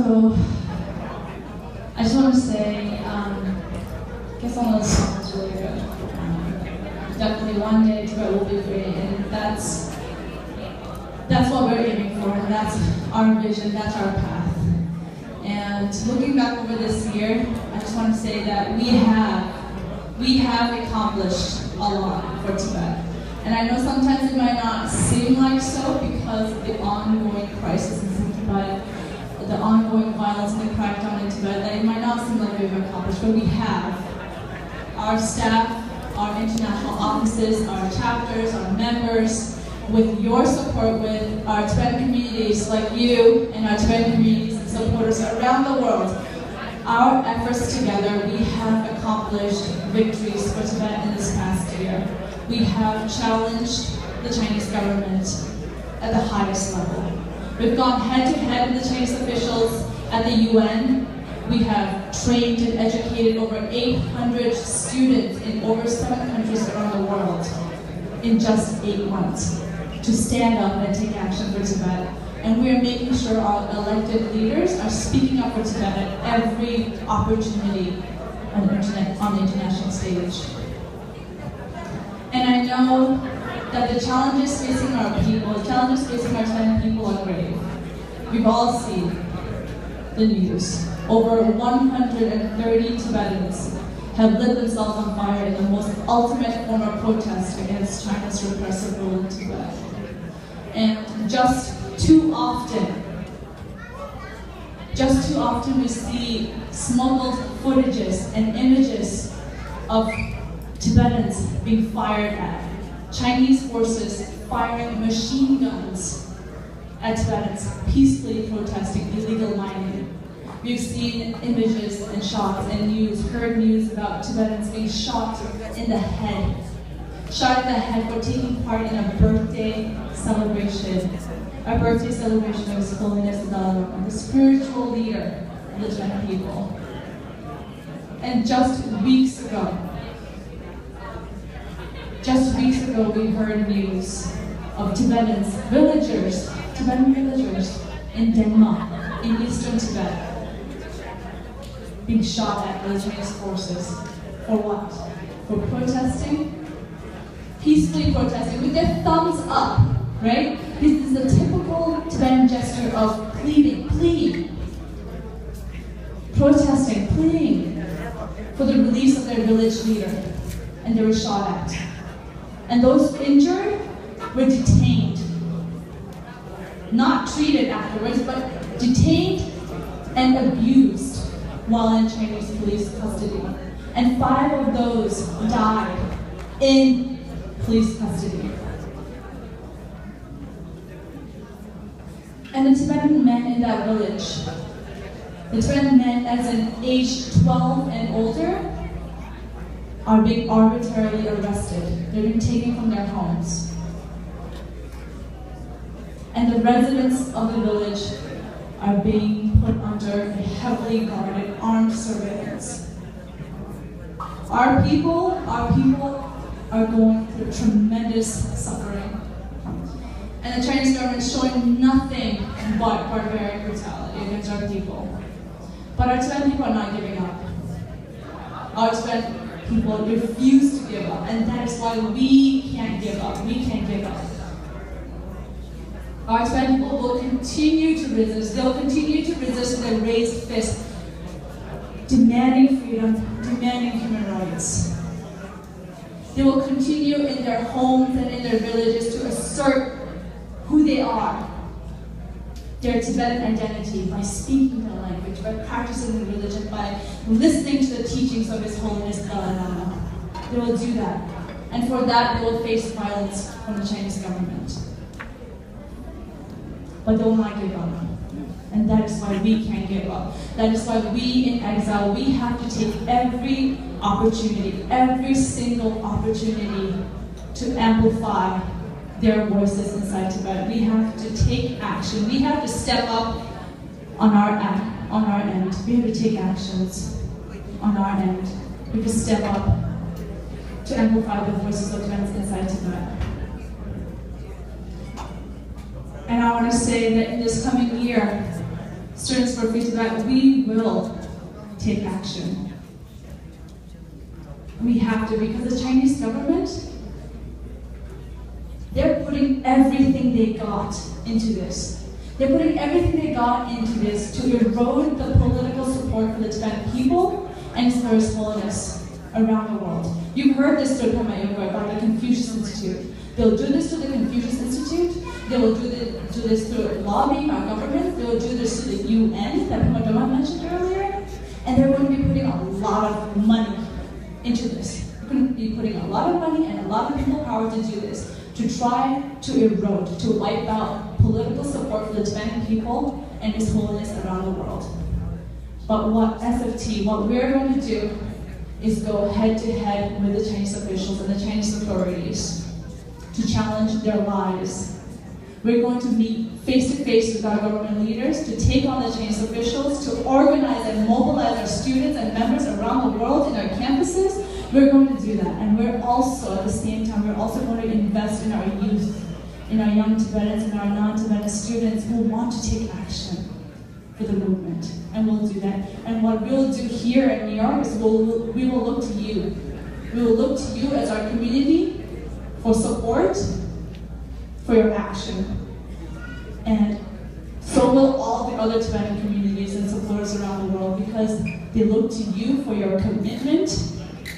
So, I just want to say, I guess all those songs really good. Definitely one day Tibet will be free, and that's what we're aiming for, and that's our vision, that's our path. And looking back over this year, I just want to say that we have accomplished a lot for Tibet. And I know sometimes it might not seem like so because of the ongoing crisis in Tibet, the ongoing violence and the crackdown in Tibet, that it might not seem like we've accomplished, but we have. Our staff, our international offices, our chapters, our members, with your support, with our Tibetan communities like you and our Tibetan communities and supporters around the world, our efforts together, we have accomplished victories for Tibet in this past year. We have challenged the Chinese government at the highest level. We've gone head-to-head with the Chinese officials at the UN. We have trained and educated over 800 students in over 7 countries around the world in just 8 months to stand up and take action for Tibet. And we are making sure our elected leaders are speaking up for Tibet at every opportunity on the international stage. And I know that the challenges facing our people, the challenges facing our Tibetan people are grave. We've all seen the news. Over 130 Tibetans have lit themselves on fire in the most ultimate form of protest against China's repressive rule in Tibet. And just too often we see smuggled footages and images of Tibetans being fired at. Chinese forces firing machine guns at Tibetans peacefully protesting illegal mining. We've seen images and shots and heard news about Tibetans being shot in the head. Shot in the head for taking part in a birthday celebration. A birthday celebration of His Holiness the Dalai Lama, the spiritual leader of the Tibetan people. And just weeks ago, we heard news of Tibetan villagers in Denmark, in eastern Tibet, being shot at by the Chinese forces. For what? For protesting? Peacefully protesting with their thumbs up, right? This is a typical Tibetan gesture of pleading, protesting, pleading for the release of their village leader, and they were shot at. And those injured were detained. Not treated afterwards, but detained and abused while in Chinese police custody. And 5 of those died in police custody. And the Tibetan men in that village, the Tibetan men as in age 12 and older, are being arbitrarily arrested. They're being taken from their homes. And the residents of the village are being put under a heavily guarded, armed surveillance. Our people are going through tremendous suffering. And the Chinese government is showing nothing but barbaric brutality against our people. But our Tibetan people are not giving up. Our Tibetan people refuse to give up, and that is why we can't give up. We can't give up. Our Tibetan people will continue to resist. They'll continue to resist with their raised fist, demanding freedom, demanding human rights. They will continue in their homes and in their villages to assert who they are, their Tibetan identity, by speaking their language, by practicing their religion, by listening to the teachings of His Holiness the Dalai Lama. They will do that. And for that, they will face violence from the Chinese government. But they will not give up. And that is why we can't give up. That is why we in exile, we have to take every opportunity, every single opportunity to amplify their voices inside Tibet. We have to take action. We have to step up on our end. We have to take actions on our end. We have to step up to amplify the voices of Tibetans inside Tibet. And I want to say that in this coming year, Students for Free Tibet, we will take action. We have to, because the Chinese government, they're putting everything they got into this. They're putting everything they got into this to erode the political support for the Tibetan people and for His Holiness around the world. You've heard this through about the Confucius Institute. They'll do this to the Confucius Institute. They will do this through lobbying our government. They will do this to the UN that Doma mentioned earlier. And they're going to be putting a lot of money into this. They're going to be putting a lot of money and a lot of people power to do this, to try to erode, to wipe out political support for the Tibetan people and His Holiness around the world. But what SFT, what we're going to do is go head to head with the Chinese officials and the Chinese authorities to challenge their lies. We're going to meet face to face with our government leaders to take on the Chinese officials, to organize and mobilize our students and members around the world in our campuses. We're going to do that. And we're also, at the same time, we're also going to invest in our youth, in our young Tibetans and our non-Tibetan students who want to take action for the movement. And we'll do that. And what we'll do here in New York is we will look to you. We will look to you as our community for support, for your action. And so will all the other Tibetan communities and supporters around the world, because they look to you for your commitment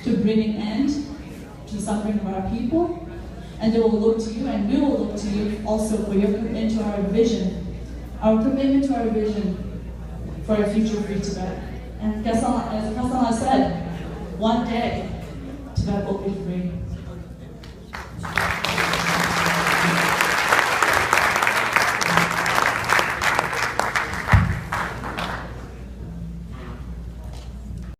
to bring an end to the suffering of our people. And they will look to you, and we will look to you also for your commitment to our vision, our commitment to our vision for a future free Tibet. And as Kasala said, one day, Tibet will be free.